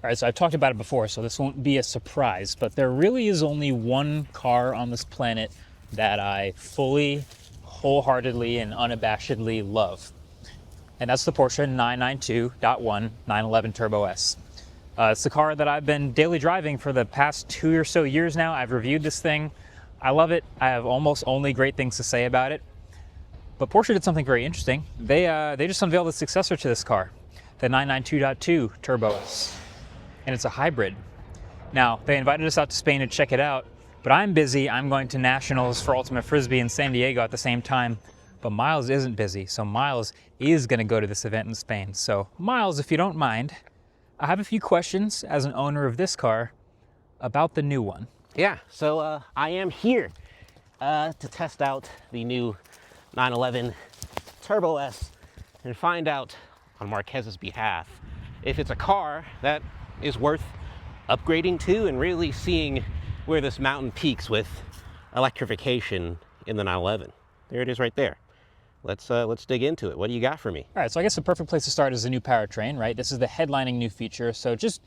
All right, so I've talked about it before, so this won't be a surprise, but there really is only one car on this planet that I fully, wholeheartedly, and unabashedly love. And that's the Porsche 992.1 911 Turbo S. It's the car that I've been daily driving for the past 2 or so years now. I've reviewed this thing. I love it. I have almost only great things to say about it. But Porsche did something very interesting. They just unveiled a successor to this car, the 992.2 Turbo S. And it's a hybrid. Now, they invited us out to Spain to check it out, but I'm busy. I'm going to Nationals for Ultimate Frisbee in San Diego at the same time, but Miles isn't busy, so Miles is going to go to this event in Spain. So, Miles, if you don't mind, I have a few questions as an owner of this car about the new one. Yeah, so I am here to test out the new 911 Turbo S and find out on Marquez's behalf if it's a car that is worth upgrading to and really seeing where this mountain peaks with electrification in the 911. There it is right there. Let's dig into it. What do you got for me? All right, so I guess the perfect place to start is the new powertrain, right? This is the headlining new feature. So just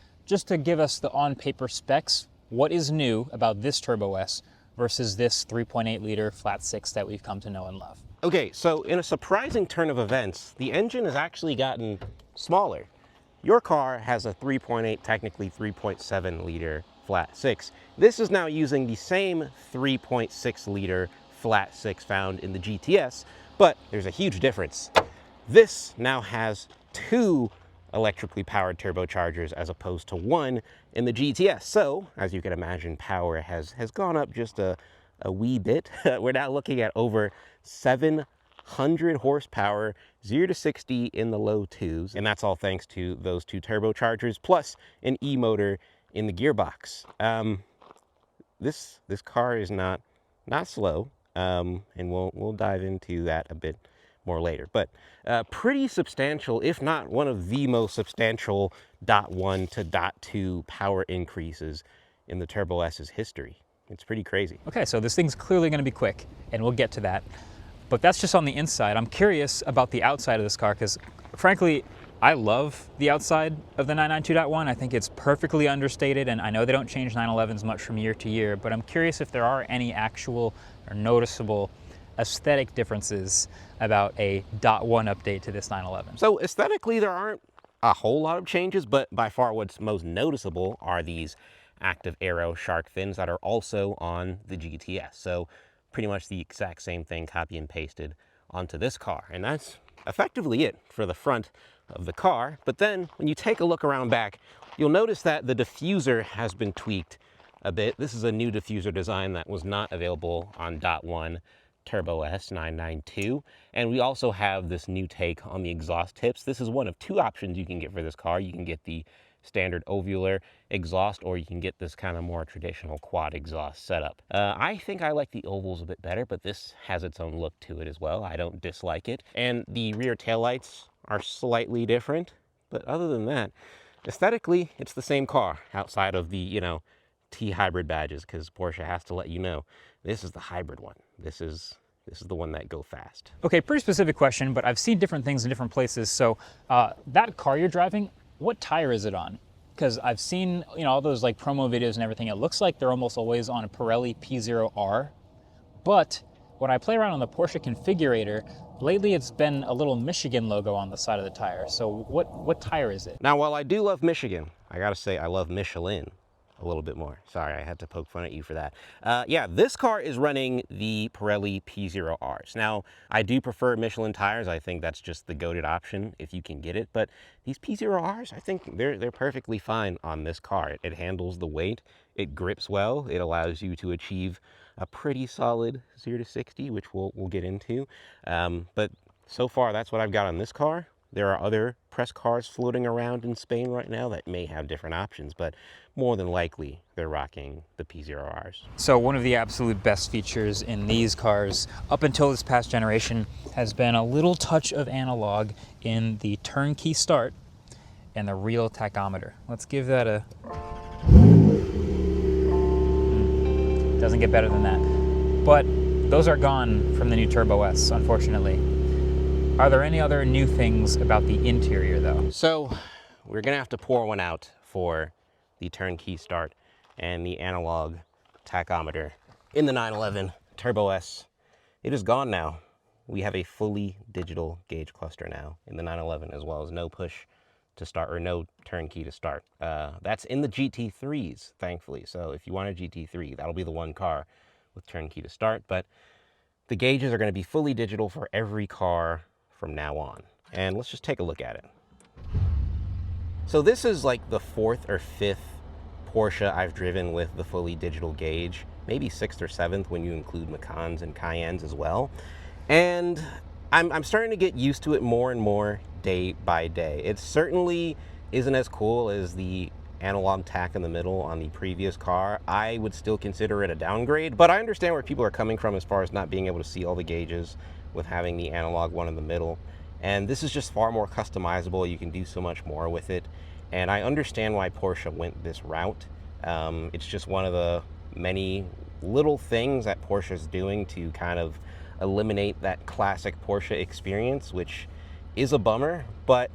to give us the on-paper specs, what is new about this Turbo S versus this 3.8 liter flat six that we've come to know and love? Okay, so in a surprising turn of events, the engine has actually gotten smaller. Your car has a 3.8, technically 3.7 liter flat six. This is now using the same 3.6 liter flat six found in the GTS, but there's a huge difference. This now has 2 electrically powered turbochargers as opposed to 1 in the GTS. So, as you can imagine, power has gone up just a wee bit. We're now looking at over 700 horsepower, 0 to 60 in the low 2s, and that's all thanks to those 2 turbochargers plus an e-motor in the gearbox. This car is not slow, and we'll dive into that a bit more later. But pretty substantial, if not one of the most substantial .1 to .2 power increases in the Turbo S's history. It's pretty crazy. Okay, so this thing's clearly going to be quick, and we'll get to that. But that's just on the inside. I'm curious about the outside of this car because, frankly, I love the outside of the 992.1. I think it's perfectly understated, and I know they don't change 911s much from year to year, but I'm curious if there are any actual or noticeable aesthetic differences about a .1 update to this 911. So aesthetically, there aren't a whole lot of changes, but by far what's most noticeable are these active aero shark fins that are also on the GTS. So pretty much the exact same thing copy and pasted onto this car. And that's effectively it for the front of the car. But then when you take a look around back, you'll notice that the diffuser has been tweaked a bit. This is a new diffuser design that was not available on .1 Turbo S 992. And we also have this new take on the exhaust tips. This is one of 2 options you can get for this car. You can get the standard ovular exhaust, or you can get this kind of more traditional quad exhaust setup. I think I like the ovals a bit better, but this has its own look to it as well. I don't dislike it. And the rear taillights are slightly different, but other than that, aesthetically, it's the same car outside of the, T-hybrid badges, because Porsche has to let you know, this is the hybrid one. This is the one that go fast. Okay, pretty specific question, but I've seen different things in different places. So that car you're driving, what tire is it on? Because I've seen, all those like promo videos and everything. It looks like they're almost always on a Pirelli P0R. But when I play around on the Porsche configurator, lately it's been a little Michigan logo on the side of the tire. So what tire is it? Now, while I do love Michigan, I gotta say I love Michelin a little bit more. Sorry, I had to poke fun at you for that. Yeah, this car is running the Pirelli P0Rs. Now, I do prefer Michelin tires. I think that's just the goated option if you can get it. But these P0Rs, I think they're perfectly fine on this car. It handles the weight. It grips well. It allows you to achieve a pretty solid 0 to 60, which we'll get into. But so far, that's what I've got on this car. There are other press cars floating around in Spain right now that may have different options, but more than likely they're rocking the P0Rs. So one of the absolute best features in these cars up until this past generation has been a little touch of analog in the turnkey start and the real tachometer. Let's give that a... Doesn't get better than that. But those are gone from the new Turbo S, unfortunately. Are there any other new things about the interior, though? So we're gonna have to pour one out for the turnkey start and the analog tachometer in the 911 Turbo S. It is gone now. We have a fully digital gauge cluster now in the 911, as well as no push to start or no turnkey to start. That's in the GT3s, thankfully. So if you want a GT3, that'll be the one car with turnkey to start. But the gauges are going to be fully digital for every car from now on. And let's just take a look at it. So this is like the 4th or 5th Porsche I've driven with the fully digital gauge, maybe 6th or 7th when you include Macans and Cayennes as well. And I'm starting to get used to it more and more day by day. It certainly isn't as cool as the analog tack in the middle on the previous car. I would still consider it a downgrade, but I understand where people are coming from as far as not being able to see all the gauges with having the analog one in the middle. And this is just far more customizable. You can do so much more with it. And I understand why Porsche went this route. It's just one of the many little things that Porsche is doing to kind of eliminate that classic Porsche experience, which is a bummer, but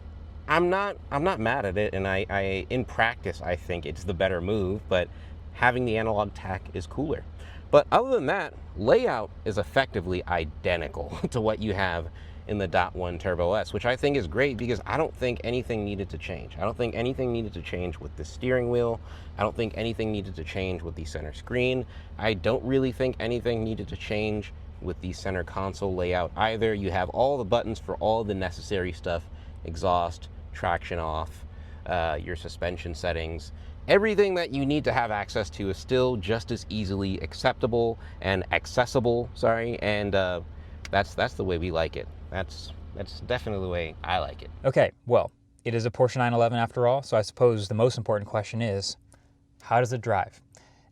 I'm not mad at it. And I in practice, I think it's the better move, but having the analog tack is cooler. But other than that, layout is effectively identical to what you have in the .1 Turbo S, which I think is great because I don't think anything needed to change. I don't think anything needed to change with the steering wheel. I don't think anything needed to change with the center screen. I don't really think anything needed to change with the center console layout either. You have all the buttons for all the necessary stuff: exhaust, traction off, your suspension settings. Everything that you need to have access to is still just as easily acceptable and accessible, and that's the way we like it. That's definitely the way I like it. Okay, well, it is a Porsche 911 after all, so I suppose the most important question is, how does it drive?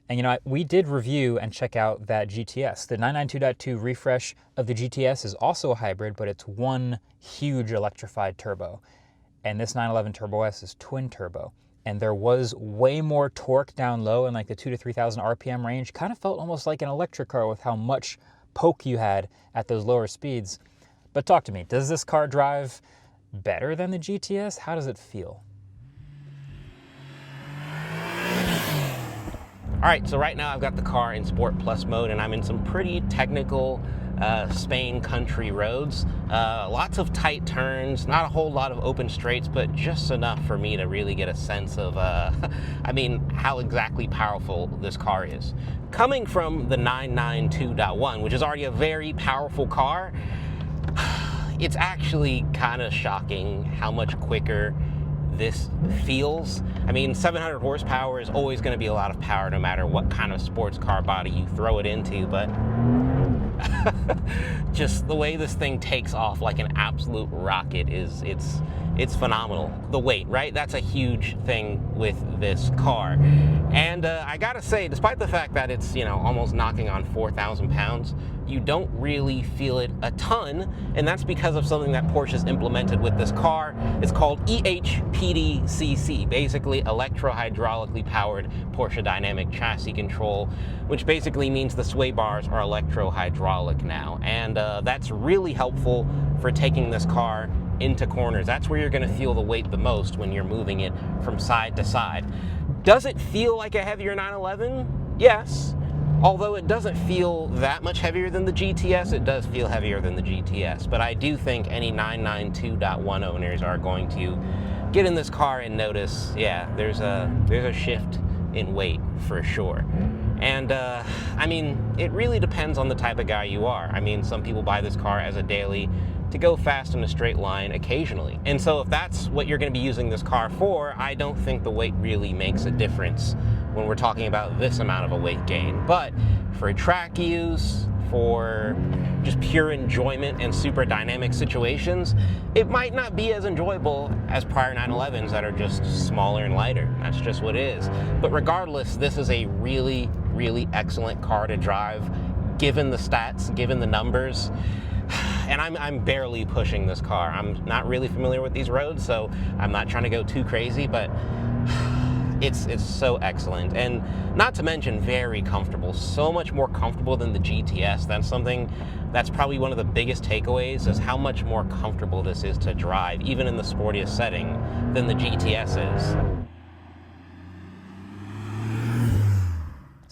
And you know, we did review and check out that GTS. The 992.2 refresh of the GTS is also a hybrid, but it's one huge electrified turbo. And this 911 Turbo S is twin turbo. And there was way more torque down low in like the 2,000 to 3,000 RPM range. Kind of felt almost like an electric car with how much poke you had at those lower speeds. But talk to me, does this car drive better than the GTS? How does it feel? All right, so right now I've got the car in Sport Plus mode, and I'm in some pretty technical Spain country roads. Lots of tight turns, not a whole lot of open straights, but just enough for me to really get a sense of, how exactly powerful this car is. Coming from the 992.1, which is already a very powerful car, it's actually kind of shocking how much quicker this feels. I mean, 700 horsepower is always going to be a lot of power no matter what kind of sports car body you throw it into, but just the way this thing takes off like an absolute rocket it's phenomenal. The weight, right? That's a huge thing with this car. And I gotta say, despite the fact that it's, almost knocking on 4,000 pounds, you don't really feel it a ton, and that's because of something that Porsche's implemented with this car. It's called EHPDCC, basically electro-hydraulically powered Porsche Dynamic Chassis Control, which basically means the sway bars are electro-hydraulic now, and that's really helpful for taking this car into corners. That's where you're going to feel the weight the most when you're moving it from side to side. Does it feel like a heavier 911? Yes. Although it doesn't feel that much heavier than the GTS, it does feel heavier than the GTS. But I do think any 992.1 owners are going to get in this car and notice, yeah, there's a shift in weight for sure. And it really depends on the type of guy you are. Some people buy this car as a daily to go fast in a straight line occasionally. And so if that's what you're going to be using this car for, I don't think the weight really makes a difference when we're talking about this amount of a weight gain. But for track use, for just pure enjoyment and super dynamic situations, it might not be as enjoyable as prior 911s that are just smaller and lighter. That's just what it is. But regardless, this is a really, really excellent car to drive, given the stats, given the numbers. And I'm barely pushing this car. I'm not really familiar with these roads, so I'm not trying to go too crazy, but it's so excellent. And not to mention very comfortable, so much more comfortable than the GTS. That's something that's probably one of the biggest takeaways, is how much more comfortable this is to drive, even in the sportiest setting, than the GTS is.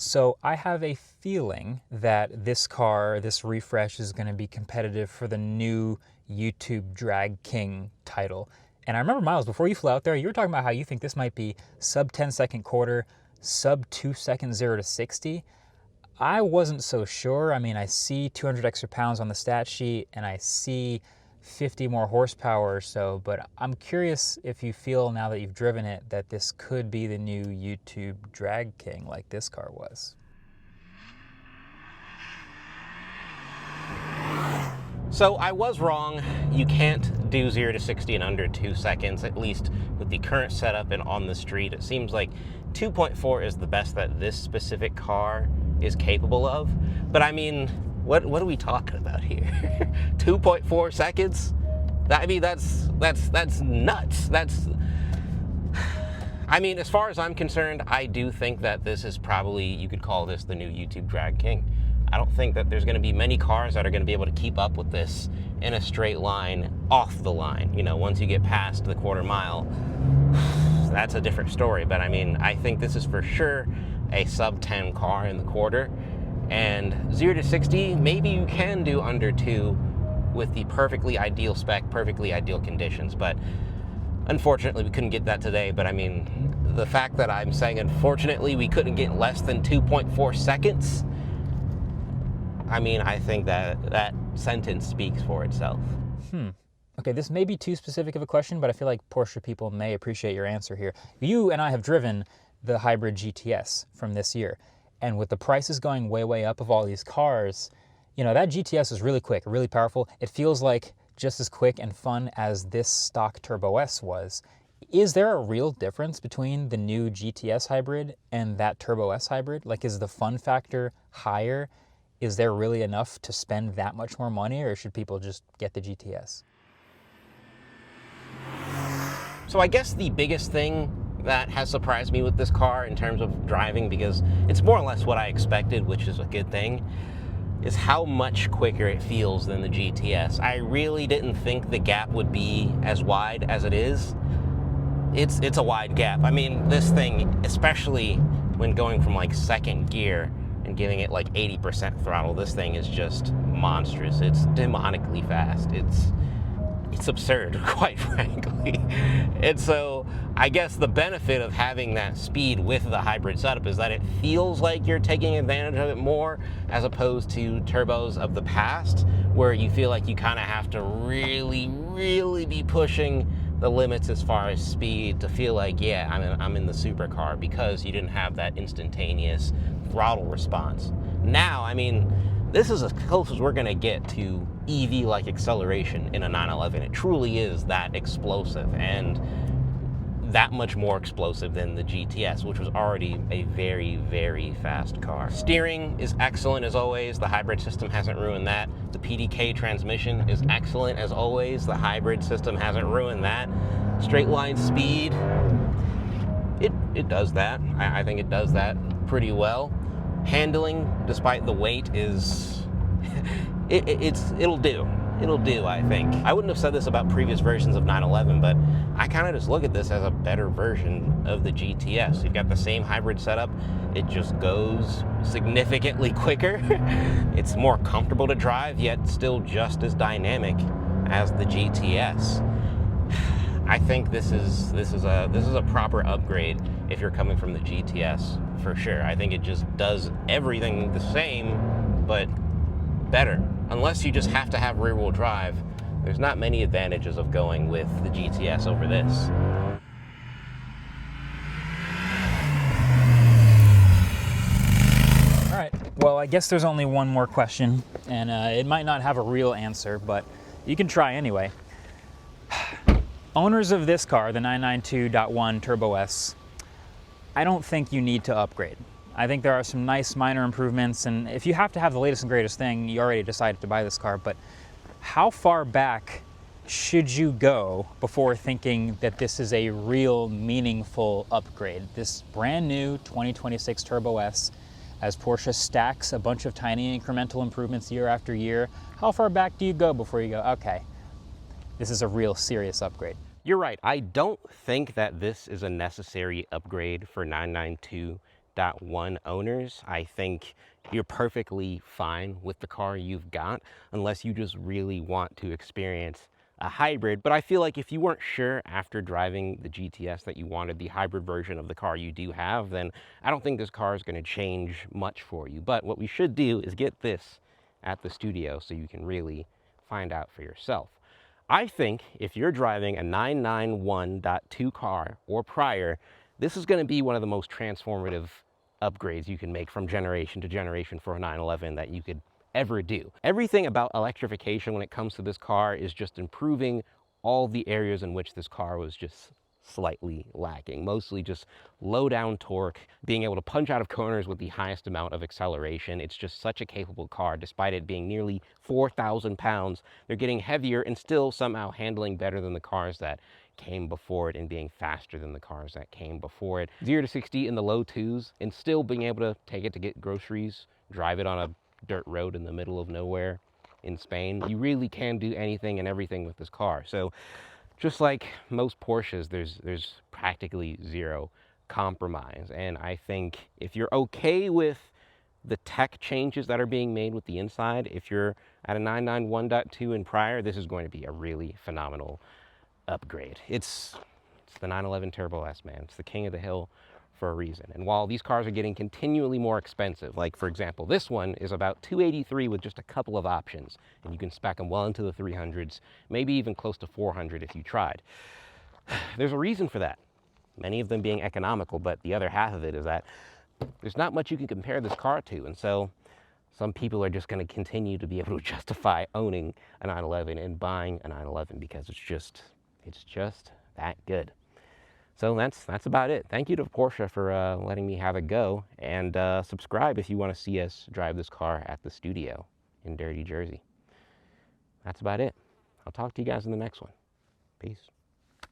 So I have a feeling that this car, this refresh, is going to be competitive for the new YouTube Drag King title. And I remember, Miles, before you flew out there, you were talking about how you think this might be sub 10-second quarter, sub 2 second 0 to 60. I wasn't so sure. I mean, I see 200 extra pounds on the stat sheet and I see 50 more horsepower or so, but I'm curious if you feel, now that you've driven it, that this could be the new YouTube Drag King like this car was. So I was wrong. You can't do 0 to 60 in under 2 seconds, at least with the current setup and on the street. It seems like 2.4 is the best that this specific car is capable of. But I mean, what are we talking about here? 2.4 seconds? I mean, that's nuts. I mean, as far as I'm concerned, I do think that this is probably, you could call this the new YouTube Drag King. I don't think that there's going to be many cars that are going to be able to keep up with this in a straight line, off the line. You know, once you get past the quarter mile, that's a different story. But I mean, I think this is for sure a sub 10 car in the quarter. And 0 to 60, maybe you can do under 2 with the perfectly ideal spec, perfectly ideal conditions. But unfortunately, we couldn't get that today. But I mean, the fact that I'm saying unfortunately we couldn't get less than 2.4 seconds, I mean, I think that sentence speaks for itself. Okay, this may be too specific of a question, but I feel like Porsche people may appreciate your answer here. You and I have driven the hybrid GTS from this year. And with the prices going way, way up of all these cars, you know, that GTS is really quick, really powerful. It feels like just as quick and fun as this stock Turbo S was. Is there a real difference between the new GTS hybrid and that Turbo S hybrid? Like, is the fun factor higher? Is there really enough to spend that much more money, or should people just get the GTS? So I guess the biggest thing that has surprised me with this car in terms of driving, because it's more or less what I expected, which is a good thing, is how much quicker it feels than the GTS. I really didn't think the gap would be as wide as it is. It's a wide gap. I mean, this thing, especially when going from like second gear and giving it like 80% throttle, this thing is just monstrous. It's demonically fast. It's absurd, quite frankly. And so I guess the benefit of having that speed with the hybrid setup is that it feels like you're taking advantage of it more, as opposed to turbos of the past, where you feel like you kind of have to really, really be pushing the limits as far as speed to feel like, yeah, I'm in the supercar, because you didn't have that instantaneous throttle response. Now, I mean, this is as close as we're going to get to EV-like acceleration in a 911. It truly is that explosive, and that much more explosive than the GTS, which was already a very, very fast car. Steering is excellent as always. The hybrid system hasn't ruined that. The PDK transmission is excellent as always. The hybrid system hasn't ruined that. Straight line speed, it does that. I think it does that pretty well. Handling, despite the weight, is it'll do. It'll do, I think. I wouldn't have said this about previous versions of 911, but I kind of just look at this as a better version of the GTS. You've got the same hybrid setup. It just goes significantly quicker. It's more comfortable to drive, yet still just as dynamic as the GTS. I think this is a proper upgrade if you're coming from the GTS, for sure. I think it just does everything the same, but better. Unless you just have to have rear-wheel drive, there's not many advantages of going with the GTS over this. All right, well, I guess there's only one more question, and it might not have a real answer, but you can try anyway. Owners of this car, the 992.1 Turbo S, I don't think you need to upgrade. I think there are some nice minor improvements, and if you have to have the latest and greatest thing, you already decided to buy this car, but how far back should you go before thinking that this is a real meaningful upgrade? This brand new 2026 Turbo S, as Porsche stacks a bunch of tiny incremental improvements year after year, how far back do you go before you go, okay, this is a real serious upgrade? You're right. I don't think that this is a necessary upgrade for 992 9.1 owners, I think you're perfectly fine with the car you've got, unless you just really want to experience a hybrid. But I feel like if you weren't sure after driving the GTS that you wanted the hybrid version of the car you do have, then I don't think this car is going to change much for you. But what we should do is get this at the studio so you can really find out for yourself. I think if you're driving a 991.2 car or prior, this is going to be one of the most transformative upgrades you can make from generation to generation for a 911 that you could ever do. Everything about electrification when it comes to this car is just improving all the areas in which this car was just slightly lacking, mostly just low down torque, being able to punch out of corners with the highest amount of acceleration. It's just such a capable car, despite it being nearly 4,000 pounds. They're getting heavier and still somehow handling better than the cars that came before it and being faster than the cars that came before it. 0 to 60 in the low twos and still being able to take it to get groceries, drive it on a dirt road in the middle of nowhere in Spain. You really can do anything and everything with this car. So just like most Porsches, there's practically zero compromise. And I think if you're okay with the tech changes that are being made with the inside, if you're at a 991.2 and prior, this is going to be a really phenomenal upgrade. It's the 911 Turbo S, man. It's the king of the hill for a reason. And while these cars are getting continually more expensive, like for example, this one is about $283 with just a couple of options, and you can spec them well into the 300s, maybe even close to 400 if you tried. There's a reason for that, many of them being economical, but the other half of it is that there's not much you can compare this car to, and so some people are just going to continue to be able to justify owning a 911 and buying a 911 because it's just that good. So that's about it. Thank you to Porsche for letting me have a go, and subscribe if you want to see us drive this car at the studio in Dirty Jersey. That's about it. I'll talk to you guys in the next one. Peace.